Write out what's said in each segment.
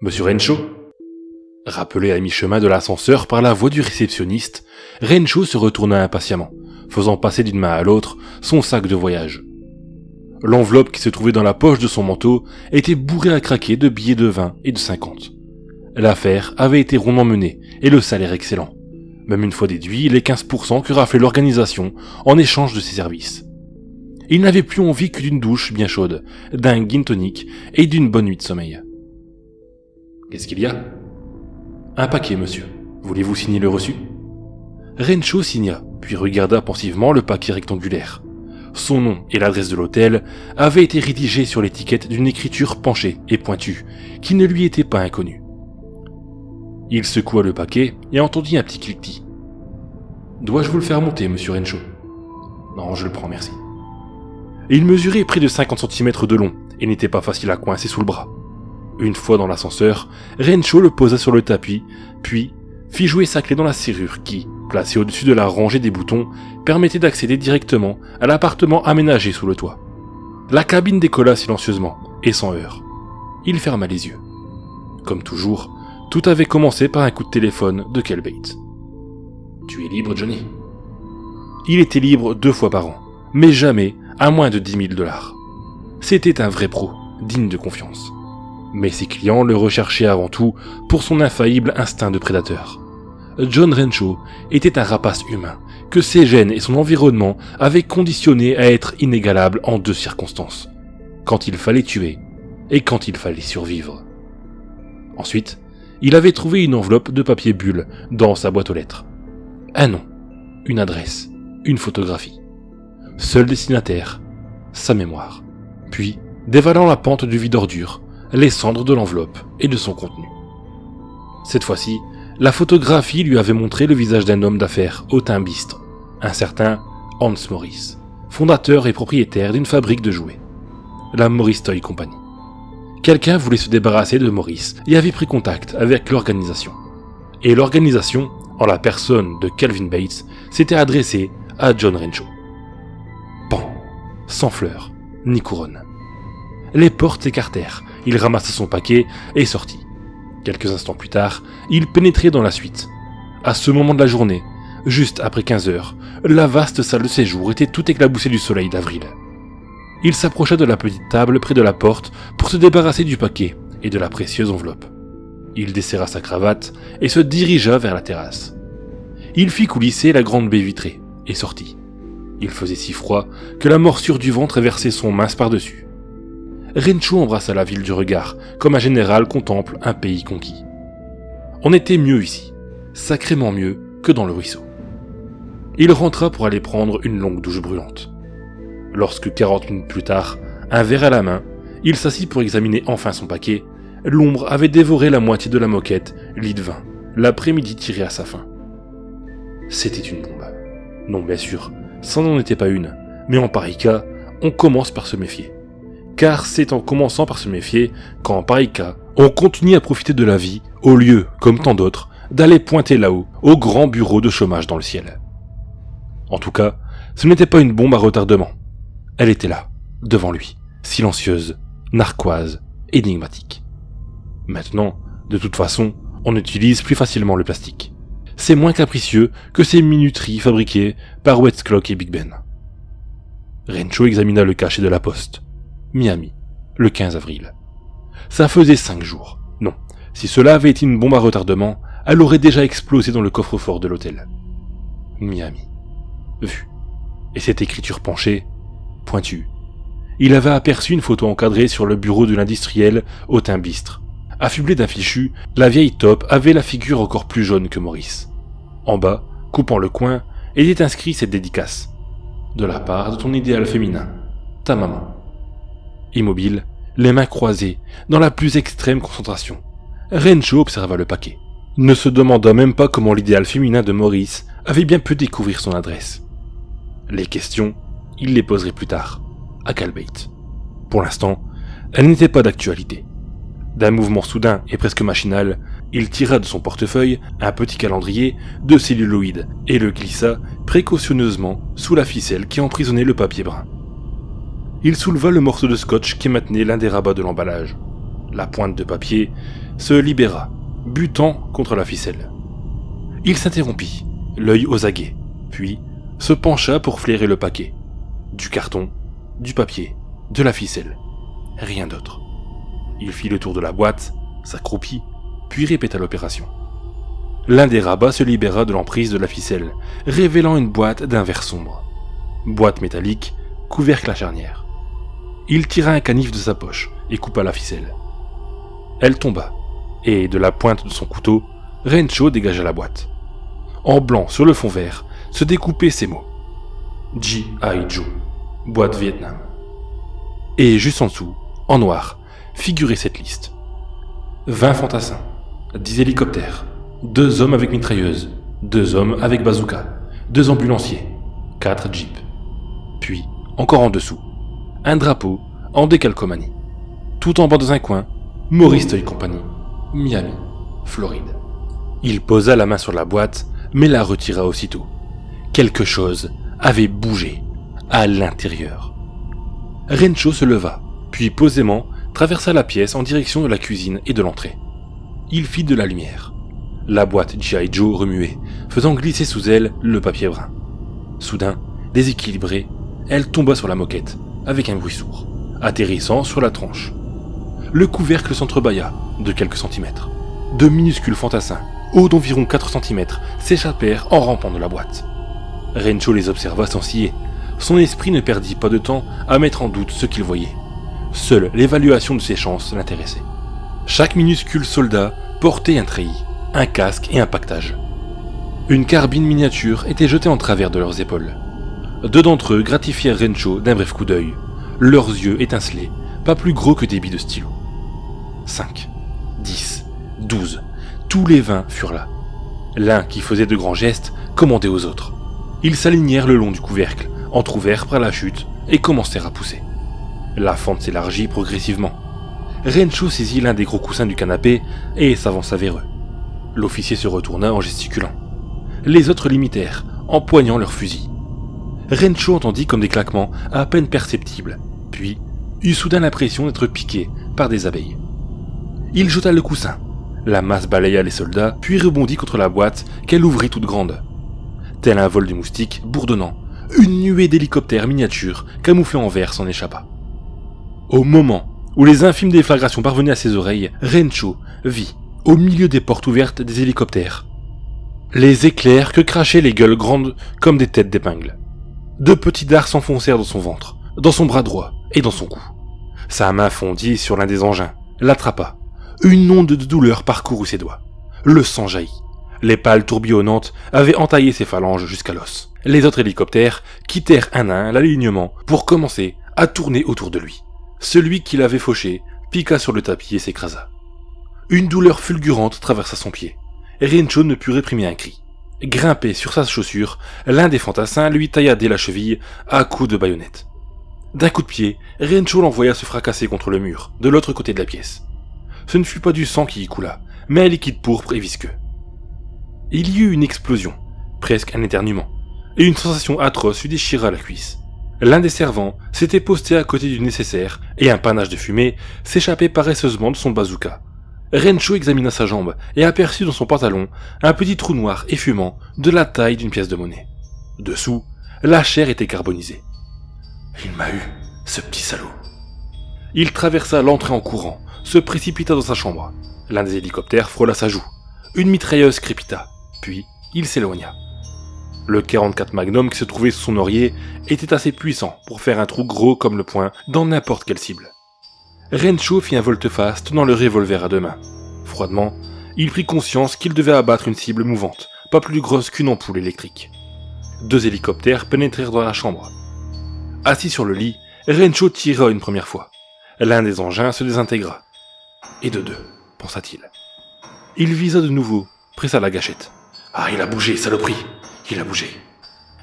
Monsieur Rencho ?» Rappelé à mi-chemin de l'ascenseur par la voix du réceptionniste, Rencho se retourna impatiemment, faisant passer d'une main à l'autre son sac de voyage. L'enveloppe qui se trouvait dans la poche de son manteau était bourrée à craquer de billets de 20 et de 50. L'affaire avait été rondement menée et le salaire excellent. Même une fois déduit les 15% que raflait l'organisation en échange de ses services. Il n'avait plus envie que d'une douche bien chaude, d'un gin tonic et d'une bonne nuit de sommeil. « Qu'est-ce qu'il y a ?»« Un paquet, monsieur. Voulez-vous signer le reçu ?» Rencho signa, puis regarda pensivement le paquet rectangulaire. Son nom et l'adresse de l'hôtel avaient été rédigés sur l'étiquette d'une écriture penchée et pointue, qui ne lui était pas inconnue. Il secoua le paquet et entendit un petit cliquetis. « Dois-je vous le faire monter, monsieur Rencho ?»« Non, je le prends, merci. » Il mesurait près de 50 cm de long et n'était pas facile à coincer sous le bras. Une fois dans l'ascenseur, Rencho le posa sur le tapis, puis fit jouer sa clé dans la serrure qui, placée au-dessus de la rangée des boutons, permettait d'accéder directement à l'appartement aménagé sous le toit. La cabine décolla silencieusement et sans heurts. Il ferma les yeux. Comme toujours, tout avait commencé par un coup de téléphone de Kel Bates. « Tu es libre, Johnny ?» Il était libre 2 fois par an, mais jamais à moins de $10 000. C'était un vrai pro, digne de confiance. Mais ses clients le recherchaient avant tout pour son infaillible instinct de prédateur. John Rencho était un rapace humain que ses gènes et son environnement avaient conditionné à être inégalable en 2 circonstances. Quand il fallait tuer et quand il fallait survivre. Ensuite, il avait trouvé une enveloppe de papier bulle dans sa boîte aux lettres. Un nom, une adresse, une photographie. Seul destinataire, sa mémoire. Puis, dévalant la pente du vide-ordure, les cendres de l'enveloppe et de son contenu. Cette fois-ci, la photographie lui avait montré le visage d'un homme d'affaires au teint bistre, un certain Hans Morris, fondateur et propriétaire d'une fabrique de jouets, la Morris Toy Company. Quelqu'un voulait se débarrasser de Morris et avait pris contact avec l'organisation. Et l'organisation, en la personne de Calvin Bates, s'était adressée à John Rencho. Pan, sans fleurs, ni couronne. Les portes s'écartèrent, il ramassa son paquet et sortit. Quelques instants plus tard, il pénétrait dans la suite. À ce moment de la journée, juste après 15 heures, la vaste salle de séjour était tout éclaboussée du soleil d'avril. Il s'approcha de la petite table près de la porte pour se débarrasser du paquet et de la précieuse enveloppe. Il desserra sa cravate et se dirigea vers la terrasse. Il fit coulisser la grande baie vitrée et sortit. Il faisait si froid que la morsure du vent traversait son mince par-dessus. Rencho embrassa la ville du regard, comme un général contemple un pays conquis. On était mieux ici, sacrément mieux que dans le ruisseau. Il rentra pour aller prendre une longue douche brûlante. Lorsque 40 minutes plus tard, un verre à la main, il s'assit pour examiner enfin son paquet, l'ombre avait dévoré la moitié de la moquette, lit de vin, l'après-midi tirait à sa fin. C'était une bombe. Non, bien sûr, ça n'en était pas une, mais en pareil cas, on commence par se méfier. Car c'est en commençant par se méfier qu'en pareil cas, on continue à profiter de la vie, au lieu, comme tant d'autres, d'aller pointer là-haut, au grand bureau de chômage dans le ciel. En tout cas, ce n'était pas une bombe à retardement. Elle était là, devant lui, silencieuse, narquoise, énigmatique. Maintenant, de toute façon, on utilise plus facilement le plastique. C'est moins capricieux que ces minuteries fabriquées par Westclock et Big Ben. Rencho examina le cachet de la poste. Miami, le 15 avril. Ça faisait 5 jours. Non, si cela avait été une bombe à retardement, elle aurait déjà explosé dans le coffre-fort de l'hôtel. Miami. Vu. Et cette écriture penchée, pointue. Il avait aperçu une photo encadrée sur le bureau de l'industriel au teint bistre. Affublée d'un fichu, la vieille taupe avait la figure encore plus jaune que Maurice. En bas, coupant le coin, était inscrit cette dédicace. De la part de ton idéal féminin, ta maman. Immobile, les mains croisées, dans la plus extrême concentration, Rencho observa le paquet. Ne se demanda même pas comment l'idéal féminin de Maurice avait bien pu découvrir son adresse. Les questions, il les poserait plus tard, à Cal Bates. Pour l'instant, elles n'étaient pas d'actualité. D'un mouvement soudain et presque machinal, il tira de son portefeuille un petit calendrier de celluloïd et le glissa précautionneusement sous la ficelle qui emprisonnait le papier brun. Il souleva le morceau de scotch qui maintenait l'un des rabats de l'emballage. La pointe de papier se libéra, butant contre la ficelle. Il s'interrompit, l'œil aux aguets, puis se pencha pour flairer le paquet. Du carton, du papier, de la ficelle. Rien d'autre. Il fit le tour de la boîte, s'accroupit, puis répéta l'opération. L'un des rabats se libéra de l'emprise de la ficelle, révélant une boîte d'un vert sombre. Boîte métallique, couvercle à charnière. Il tira un canif de sa poche et coupa la ficelle. Elle tomba, et de la pointe de son couteau, Rencho dégagea la boîte. En blanc sur le fond vert, se découpaient ces mots. G.I. Joe, boîte Vietnam. Et juste en dessous, en noir, figurait cette liste. 20 fantassins, 10 hélicoptères, 2 hommes avec mitrailleuse, 2 hommes avec bazooka, 2 ambulanciers, 4 jeeps. Puis, encore en dessous, un drapeau en décalcomanie. Tout en bas dans un coin, Maurice Toy Company, Miami, Floride. Il posa la main sur la boîte, mais la retira aussitôt. Quelque chose avait bougé à l'intérieur. Rencho se leva, puis posément traversa la pièce en direction de la cuisine et de l'entrée. Il fit de la lumière. La boîte G.I. Joe remuait, faisant glisser sous elle le papier brun. Soudain, déséquilibrée, elle tomba sur la moquette, avec un bruit sourd, atterrissant sur la tranche. Le couvercle s'entrebâilla de quelques centimètres. De minuscules fantassins, hauts d'environ 4 centimètres, s'échappèrent en rampant de la boîte. Rencho les observa sans scier. Son esprit ne perdit pas de temps à mettre en doute ce qu'il voyait. Seule l'évaluation de ses chances l'intéressait. Chaque minuscule soldat portait un treillis, un casque et un pactage. Une carbine miniature était jetée en travers de leurs épaules. 2 d'entre eux gratifièrent Rencho d'un bref coup d'œil. Leurs yeux étincelaient, pas plus gros que des billes de stylo. 5, 10, 12, tous les 20 furent là. L'un qui faisait de grands gestes commandait aux autres. Ils s'alignèrent le long du couvercle, entr'ouverts par la chute, et commencèrent à pousser. La fente s'élargit progressivement. Rencho saisit l'un des gros coussins du canapé et s'avança vers eux. L'officier se retourna en gesticulant. Les autres l'imitèrent, empoignant leurs fusils. Rencho entendit comme des claquements à peine perceptibles, puis eut soudain l'impression d'être piqué par des abeilles. Il jeta le coussin. La masse balaya les soldats, puis rebondit contre la boîte qu'elle ouvrit toute grande. Tel un vol de moustiques, bourdonnant, une nuée d'hélicoptères miniatures camouflés en vert s'en échappa. Au moment où les infimes déflagrations parvenaient à ses oreilles, Rencho vit, au milieu des portes ouvertes des hélicoptères, les éclairs que crachaient les gueules grandes comme des têtes d'épingle. 2 petits dards s'enfoncèrent dans son ventre, dans son bras droit et dans son cou. Sa main fondit sur l'un des engins, l'attrapa. Une onde de douleur parcourut ses doigts. Le sang jaillit. Les pales tourbillonnantes avaient entaillé ses phalanges jusqu'à l'os. Les autres hélicoptères quittèrent un à un l'alignement pour commencer à tourner autour de lui. Celui qui l'avait fauché piqua sur le tapis et s'écrasa. Une douleur fulgurante traversa son pied. Rencho ne put réprimer un cri. Grimpé sur sa chaussure, l'un des fantassins lui tailladait la cheville à coups de baïonnette. D'un coup de pied, Rencho l'envoya se fracasser contre le mur, de l'autre côté de la pièce. Ce ne fut pas du sang qui y coula, mais un liquide pourpre et visqueux. Il y eut une explosion, presque un éternuement, et une sensation atroce lui déchira la cuisse. L'un des servants s'était posté à côté du nécessaire, et un panache de fumée s'échappait paresseusement de son bazooka. Rencho examina sa jambe et aperçut dans son pantalon un petit trou noir et fumant de la taille d'une pièce de monnaie. Dessous, la chair était carbonisée. « Il m'a eu, ce petit salaud !» Il traversa l'entrée en courant, se précipita dans sa chambre. L'un des hélicoptères frôla sa joue. Une mitrailleuse crépita, puis il s'éloigna. Le 44 Magnum qui se trouvait sous son oreiller était assez puissant pour faire un trou gros comme le poing dans n'importe quelle cible. Rencho fit un volte-face tenant le revolver à 2 mains. Froidement, il prit conscience qu'il devait abattre une cible mouvante, pas plus grosse qu'une ampoule électrique. 2 hélicoptères pénétrèrent dans la chambre. Assis sur le lit, Rencho tira une première fois. L'un des engins se désintégra. Et de 2, pensa-t-il. Il visa de nouveau, pressa la gâchette. Ah, il a bougé, saloperie! Il a bougé.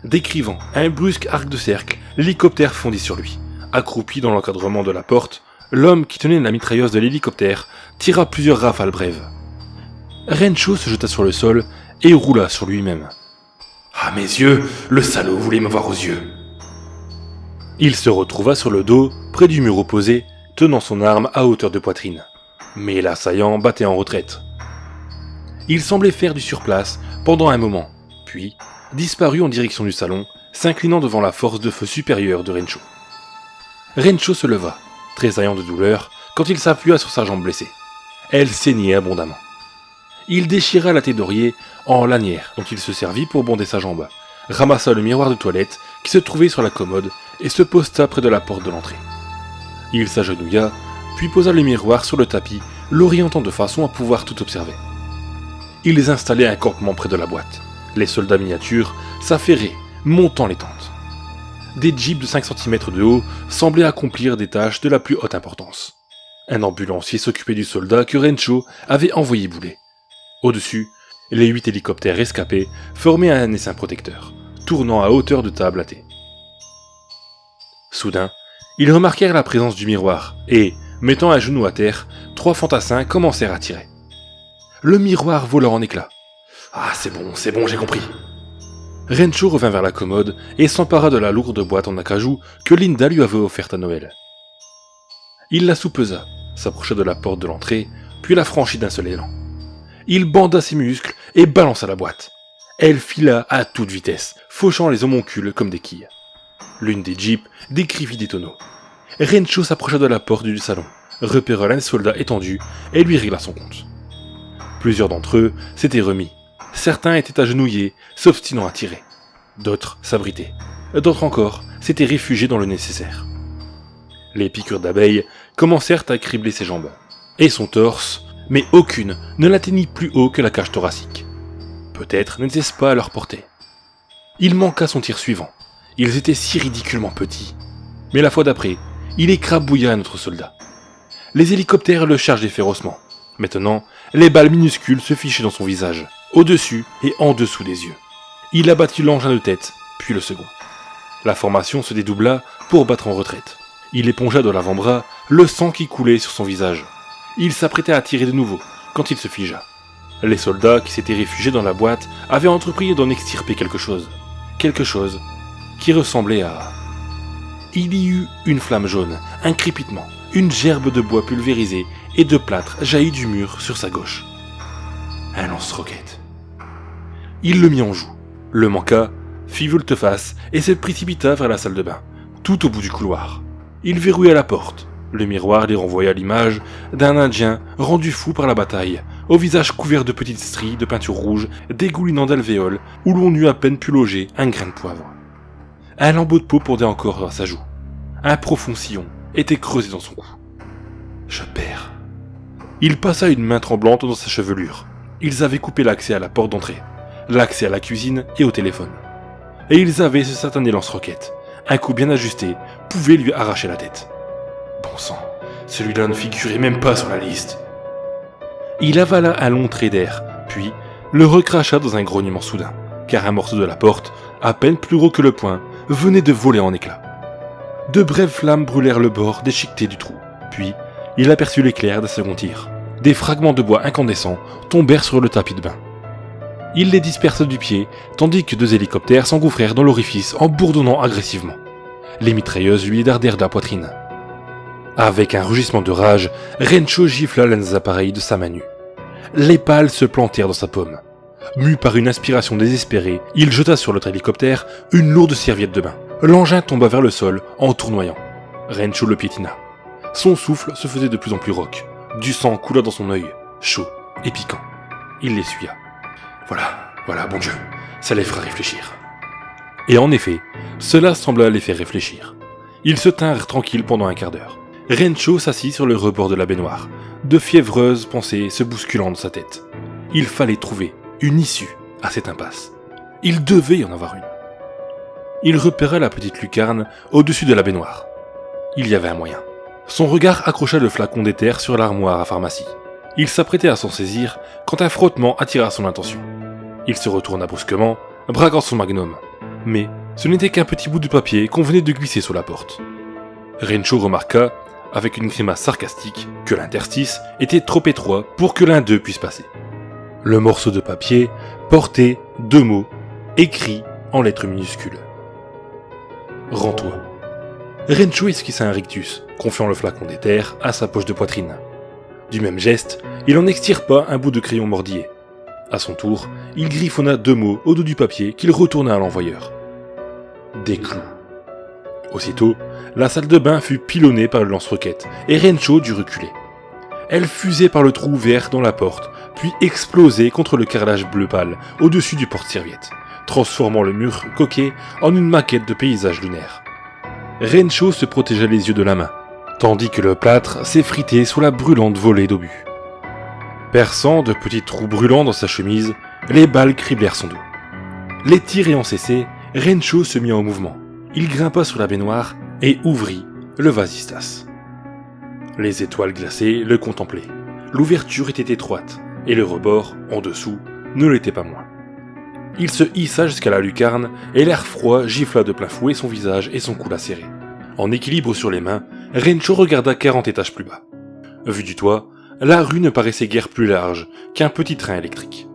Décrivant un brusque arc de cercle, l'hélicoptère fondit sur lui. Accroupi dans l'encadrement de la porte, l'homme qui tenait la mitrailleuse de l'hélicoptère tira plusieurs rafales brèves. Rencho se jeta sur le sol et roula sur lui-même. Ah, mes yeux! Le salaud voulait m'avoir aux yeux! Il se retrouva sur le dos, près du mur opposé, tenant son arme à hauteur de poitrine. Mais l'assaillant battait en retraite. Il semblait faire du surplace pendant un moment, puis disparut en direction du salon, s'inclinant devant la force de feu supérieure de Rencho. Rencho se leva, tressaillant de douleur, quand il s'appuya sur sa jambe blessée. Elle saignait abondamment. Il déchira la tête d'oreiller en lanière dont il se servit pour bonder sa jambe, ramassa le miroir de toilette qui se trouvait sur la commode et se posta près de la porte de l'entrée. Il s'agenouilla, puis posa le miroir sur le tapis, l'orientant de façon à pouvoir tout observer. Ils installaient un campement près de la boîte. Les soldats miniatures s'affairaient, montant les tentes. Des jeeps de 5 cm de haut semblaient accomplir des tâches de la plus haute importance. Un ambulancier s'occupait du soldat que Rencho avait envoyé bouler. Au-dessus, les 8 hélicoptères rescapés formaient un essaim protecteur, tournant à hauteur de table à thé. Soudain, ils remarquèrent la présence du miroir et, mettant un genou à terre, 3 fantassins commencèrent à tirer. Le miroir vola en éclats. « Ah, c'est bon, j'ai compris !» Rencho revint vers la commode et s'empara de la lourde boîte en acajou que Linda lui avait offerte à Noël. Il la soupesa, s'approcha de la porte de l'entrée, puis la franchit d'un seul élan. Il banda ses muscles et balança la boîte. Elle fila à toute vitesse, fauchant les homoncules comme des quilles. L'une des jeeps décrivit des tonneaux. Rencho s'approcha de la porte du salon, repéra l'un des soldats étendu et lui régla son compte. Plusieurs d'entre eux s'étaient remis. Certains étaient agenouillés, s'obstinant à tirer. D'autres s'abritaient. D'autres encore s'étaient réfugiés dans le nécessaire. Les piqûres d'abeilles commencèrent à cribler ses jambes. Et son torse, mais aucune ne l'atteignit plus haut que la cage thoracique. Peut-être n'était-ce pas à leur portée. Il manqua son tir suivant. Ils étaient si ridiculement petits. Mais la fois d'après, il écrabouilla un autre soldat. Les hélicoptères le chargeaient férocement. Maintenant, les balles minuscules se fichaient dans son visage, au-dessus et en dessous des yeux. Il abattit l'engin de tête, puis le second. La formation se dédoubla pour battre en retraite. Il épongea de l'avant-bras le sang qui coulait sur son visage. Il s'apprêtait à tirer de nouveau, quand il se figea. Les soldats qui s'étaient réfugiés dans la boîte avaient entrepris d'en extirper quelque chose. Quelque chose qui ressemblait à... Il y eut une flamme jaune, un crépitement, une gerbe de bois pulvérisé et de plâtre jaillit du mur sur sa gauche. Un lance-roquette. Il le mit en joue, le manqua, fit volte-face et se précipita vers la salle de bain, tout au bout du couloir. Il verrouilla la porte. Le miroir les renvoya l'image d'un Indien rendu fou par la bataille, au visage couvert de petites stries de peinture rouge dégoulinant d'alvéoles où l'on eût à peine pu loger un grain de poivre. Un lambeau de peau pendait encore à sa joue. Un profond sillon était creusé dans son cou. Je perds. Il passa une main tremblante dans sa chevelure. Ils avaient coupé l'accès à la porte d'entrée, l'accès à la cuisine et au téléphone. Et ils avaient ce satané lance-roquette. Un coup bien ajusté pouvait lui arracher la tête. Bon sang, celui-là ne figurait même pas sur la liste. Il avala un long trait d'air, puis le recracha dans un grognement soudain, car un morceau de la porte, à peine plus gros que le poing, venait de voler en éclats. De brèves flammes brûlèrent le bord déchiqueté du trou, puis il aperçut l'éclair d'un second tir. Des fragments de bois incandescents tombèrent sur le tapis de bain. Il les dispersa du pied, tandis que 2 hélicoptères s'engouffrèrent dans l'orifice en bourdonnant agressivement. Les mitrailleuses lui dardèrent de la poitrine. Avec un rugissement de rage, Rencho gifla l'un des appareils de sa main nue. Les pales se plantèrent dans sa paume. Mu par une inspiration désespérée, il jeta sur l'autre hélicoptère une lourde serviette de bain. L'engin tomba vers le sol en tournoyant. Rencho le piétina. Son souffle se faisait de plus en plus rauque. Du sang coula dans son œil, chaud et piquant. Il l'essuya. Voilà, bon Dieu, ça les fera réfléchir. Et en effet, cela sembla les faire réfléchir. Ils se tinrent tranquilles pendant un quart d'heure. Rencho s'assit sur le rebord de la baignoire, de fiévreuses pensées se bousculant dans sa tête. Il fallait trouver une issue à cette impasse. Il devait y en avoir une. Il repéra la petite lucarne au-dessus de la baignoire. Il y avait un moyen. Son regard accrocha le flacon d'éther sur l'armoire à pharmacie. Il s'apprêtait à s'en saisir quand un frottement attira son attention. Il se retourna brusquement, braquant son magnum. Mais ce n'était qu'un petit bout de papier qu'on venait de glisser sous la porte. Rencho remarqua, avec une grimace sarcastique, que l'interstice était trop étroit pour que l'un d'eux puisse passer. Le morceau de papier portait 2 mots, écrits en lettres minuscules. « Rends-toi ». Rencho esquissa un rictus, confiant le flacon d'éther à sa poche de poitrine. Du même geste, il en extirpa un bout de crayon mordillé. À son tour, il griffonna 2 mots au dos du papier qu'il retourna à l'envoyeur. Des clous. Aussitôt, la salle de bain fut pilonnée par le lance-roquette, et Rencho dut reculer. Elle fusait par le trou ouvert dans la porte, puis explosait contre le carrelage bleu pâle, au-dessus du porte-serviette, transformant le mur coquet en une maquette de paysage lunaire. Rencho se protégea les yeux de la main, tandis que le plâtre s'effritait sous la brûlante volée d'obus. Perçant de petits trous brûlants dans sa chemise, les balles criblèrent son dos. Les tirs ayant cessé, Rencho se mit en mouvement. Il grimpa sur la baignoire et ouvrit le vasistas. Les étoiles glacées le contemplaient. L'ouverture était étroite, et le rebord, en dessous, ne l'était pas moins. Il se hissa jusqu'à la lucarne, et l'air froid gifla de plein fouet son visage et son cou lacéré. En équilibre sur les mains, Rencho regarda 40 étages plus bas. Vu du toit, la rue ne paraissait guère plus large qu'un petit train électrique.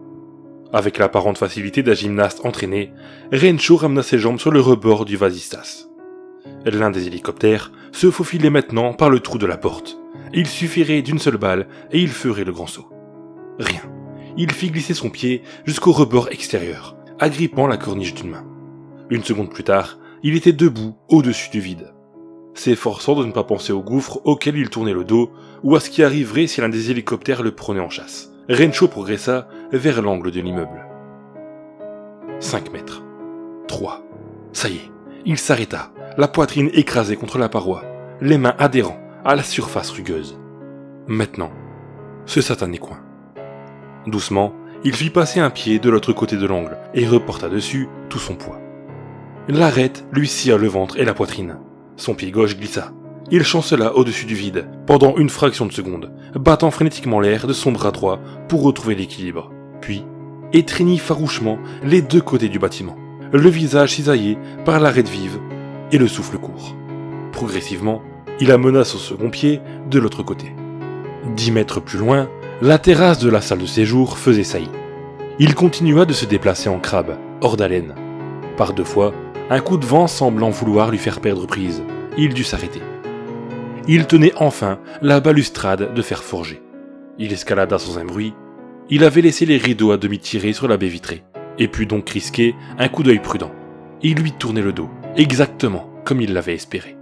Avec l'apparente facilité d'un gymnaste entraîné, Rencho ramena ses jambes sur le rebord du vasistas. L'un des hélicoptères se faufilait maintenant par le trou de la porte. Il suffirait d'une seule balle et il ferait le grand saut. Rien. Il fit glisser son pied jusqu'au rebord extérieur, agrippant la corniche d'une main. Une seconde plus tard, il était debout au-dessus du vide. S'efforçant de ne pas penser au gouffre auquel il tournait le dos, ou à ce qui arriverait si l'un des hélicoptères le prenait en chasse, Rencho progressa vers l'angle de l'immeuble. 5 mètres. 3. Ça y est, il s'arrêta, la poitrine écrasée contre la paroi, les mains adhérant à la surface rugueuse. Maintenant, ce satané coin. Doucement, il fit passer un pied de l'autre côté de l'angle et reporta dessus tout son poids. L'arête lui scia le ventre et la poitrine. Son pied gauche glissa. Il chancela au-dessus du vide, pendant une fraction de seconde, battant frénétiquement l'air de son bras droit pour retrouver l'équilibre. Puis, étreignit farouchement les 2 côtés du bâtiment, le visage cisaillé par l'arête vive et le souffle court. Progressivement, il amena son second pied de l'autre côté. 10 mètres plus loin, la terrasse de la salle de séjour faisait saillie. Il continua de se déplacer en crabe, hors d'haleine. Par 2 fois, un coup de vent semblant vouloir lui faire perdre prise, il dut s'arrêter. Il tenait enfin la balustrade de fer forgé. Il escalada sans un bruit. Il avait laissé les rideaux à demi tirés sur la baie vitrée, et put donc risquer un coup d'œil prudent. Il lui tournait le dos, exactement comme il l'avait espéré.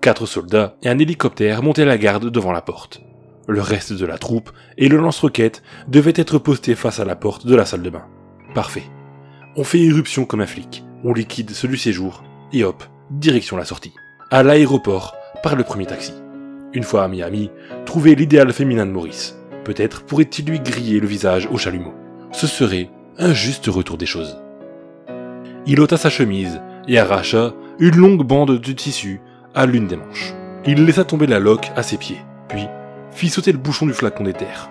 4 soldats et un hélicoptère montaient la garde devant la porte. Le reste de la troupe et le lance-roquettes devaient être postés face à la porte de la salle de bain. Parfait. On fait irruption comme un flic, on liquide celui du séjour, et hop, direction la sortie. À l'aéroport, par le premier taxi. Une fois à Miami, trouver l'idéal féminin de Maurice. Peut-être pourrait-il lui griller le visage au chalumeau. Ce serait un juste retour des choses. Il ôta sa chemise et arracha une longue bande de tissu à l'une des manches. Il laissa tomber la loque à ses pieds, puis fit sauter le bouchon du flacon d'éther.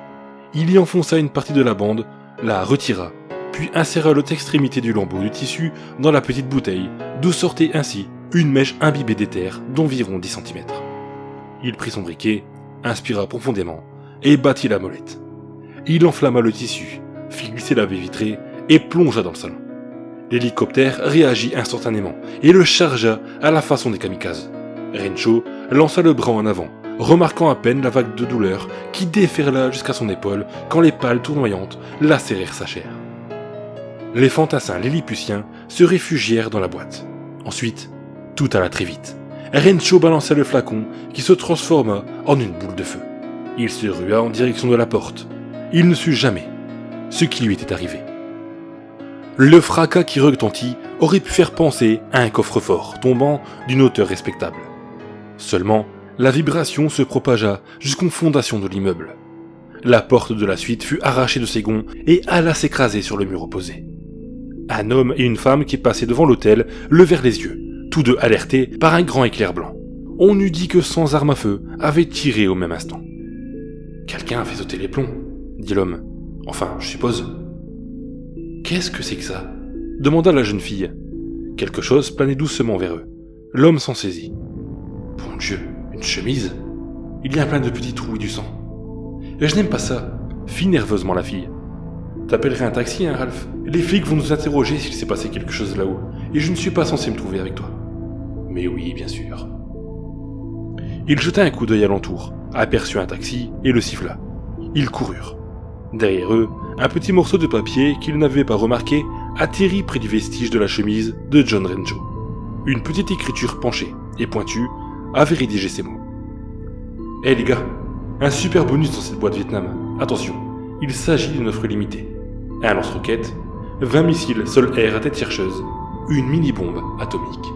Il y enfonça une partie de la bande, la retira, puis inséra l'autre extrémité du lambeau de tissu dans la petite bouteille, d'où sortait ainsi une mèche imbibée d'éther d'environ 10 cm. Il prit son briquet, inspira profondément et battit la molette. Il enflamma le tissu, fit glisser la baie vitrée et plongea dans le salon. L'hélicoptère réagit instantanément et le chargea à la façon des kamikazes. Rencho lança le bras en avant, remarquant à peine la vague de douleur qui déferla jusqu'à son épaule quand les pales tournoyantes lacérèrent sa chair. Les fantassins lilliputiens se réfugièrent dans la boîte. Ensuite, tout alla très vite. Rencho balança le flacon qui se transforma en une boule de feu. Il se rua en direction de la porte. Il ne sut jamais ce qui lui était arrivé. Le fracas qui retentit aurait pu faire penser à un coffre-fort tombant d'une hauteur respectable. Seulement, la vibration se propagea jusqu'aux fondations de l'immeuble. La porte de la suite fut arrachée de ses gonds et alla s'écraser sur le mur opposé. Un homme et une femme qui passaient devant l'hôtel levèrent les yeux, tous deux alertés par un grand éclair blanc. On eût dit que 100 armes à feu avaient tiré au même instant. « Quelqu'un a fait sauter les plombs », dit l'homme. « Enfin, je suppose. »« Qu'est-ce que c'est que ça ?» demanda la jeune fille. Quelque chose planait doucement vers eux. L'homme s'en saisit. « Bon Dieu, une chemise ? Il y a plein de petits trous et du sang. »« Je n'aime pas ça, » fit nerveusement la fille. « T'appellerais un taxi, hein, Ralph ? Les flics vont nous interroger s'il s'est passé quelque chose là-haut, et je ne suis pas censé me trouver avec toi. »« Mais oui, bien sûr. » Il jeta un coup d'œil alentour, aperçut un taxi et le siffla. Ils coururent. Derrière eux, un petit morceau de papier qu'ils n'avaient pas remarqué atterrit près du vestige de la chemise de John Rencho. Une petite écriture penchée et pointue avait rédigé ces mots. « Hé les gars, un super bonus dans cette boîte Vietnam. Attention, il s'agit d'une offre limitée. Un lance-roquette, 20 missiles sol-air à tête chercheuse, une mini-bombe atomique.